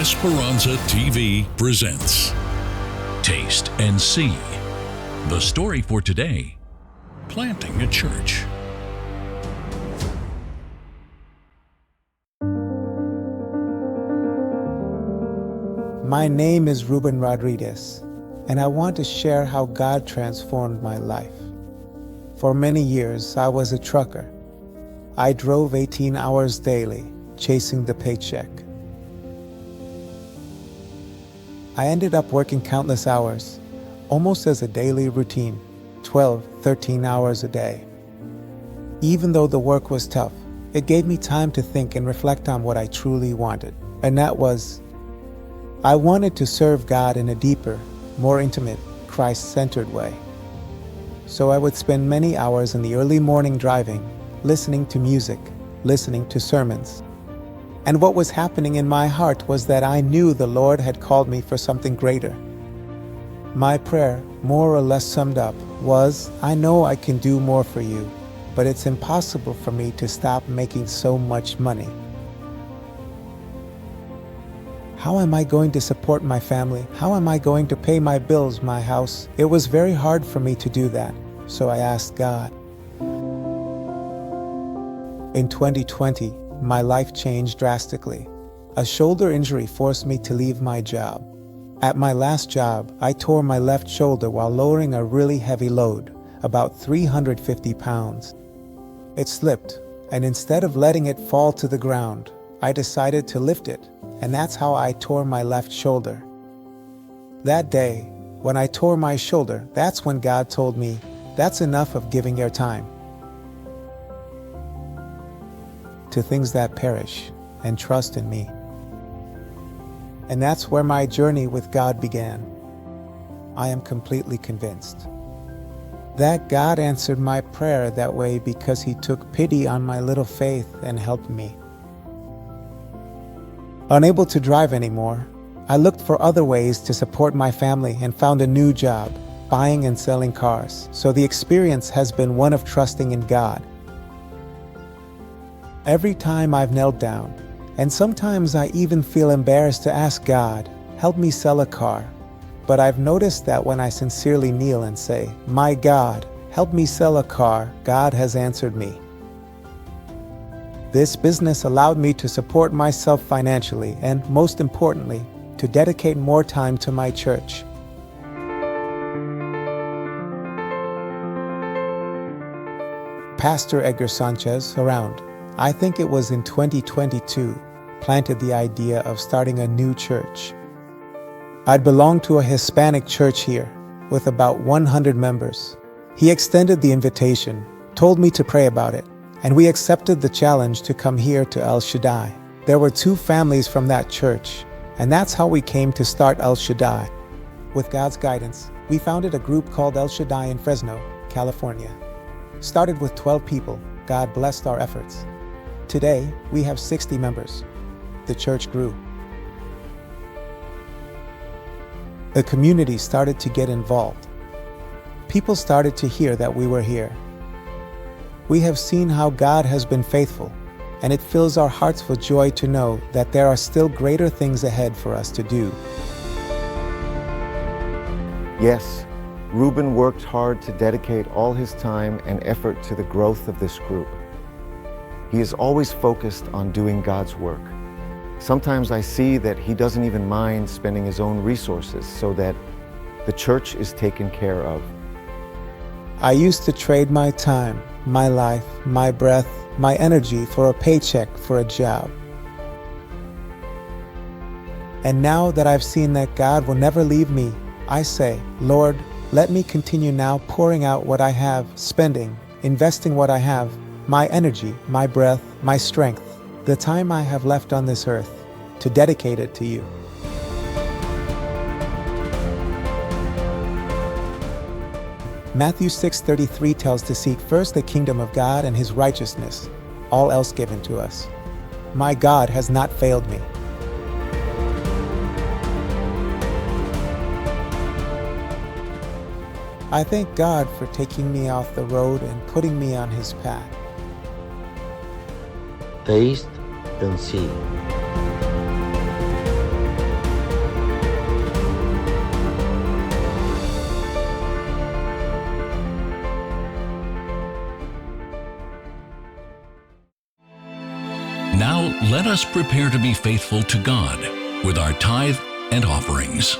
Esperanza TV presents Taste and See. The story for today: planting a church. My name is Ruben Rodriguez, and I want to share how God transformed my life. For many years, I was a trucker. I drove 18 hours daily, chasing the paycheck. I ended up working countless hours, almost as a daily routine, 12, 13 hours a day. Even though the work was tough, it gave me time to think and reflect on what I truly wanted, and that was I wanted to serve God in a deeper, more intimate, Christ-centered way. So I would spend many hours in the early morning driving, listening to music, listening to sermons. And what was happening in my heart was that I knew the Lord had called me for something greater. My prayer, more or less summed up, was, I know I can do more for you, but it's impossible for me to stop making so much money. How am I going to support my family? How am I going to pay my bills, my house? It was very hard for me to do that, so I asked God. In 2020, my life changed drastically. A shoulder injury forced me to leave my job. At my last job, I tore my left shoulder while lowering a really heavy load, about 350 pounds. It slipped, and instead of letting it fall to the ground, I decided to lift it, and that's how I tore my left shoulder. That day, when I tore my shoulder, that's when God told me, that's enough of giving your time to things that perish, and trust in me. And that's where my journey with God began. I am completely convinced that God answered my prayer that way because He took pity on my little faith and helped me. Unable to drive anymore, I looked for other ways to support my family and found a new job, buying and selling cars. So the experience has been one of trusting in God. Every time I've knelt down, and sometimes I even feel embarrassed to ask God, help me sell a car. But I've noticed that when I sincerely kneel and say, my God, help me sell a car, God has answered me. This business allowed me to support myself financially and, most importantly, to dedicate more time to my church. Pastor Edgar Sanchez, around, I think it was in 2022, planted the idea of starting a new church. I'd belonged to a Hispanic church here, with about 100 members. He extended the invitation, told me to pray about it, and we accepted the challenge to come here to El Shaddai. There were 2 families from that church, and that's how we came to start El Shaddai. With God's guidance, we founded a group called El Shaddai in Fresno, California. Started with 12 people, God blessed our efforts. Today, we have 60 members. The church grew. The community started to get involved. People started to hear that we were here. We have seen how God has been faithful, and it fills our hearts with joy to know that there are still greater things ahead for us to do. Yes, Ruben worked hard to dedicate all his time and effort to the growth of this group. He is always focused on doing God's work. Sometimes I see that he doesn't even mind spending his own resources so that the church is taken care of. I used to trade my time, my life, my breath, my energy for a paycheck for a job. And now that I've seen that God will never leave me, I say, Lord, let me continue now pouring out what I have, spending, investing what I have, my energy, my breath, my strength, the time I have left on this earth, to dedicate it to you. Matthew 6:33 tells to seek first the kingdom of God and His righteousness, all else given to us. My God has not failed me. I thank God for taking me off the road and putting me on His path. Taste and See. Now let us prepare to be faithful to God with our tithe and offerings.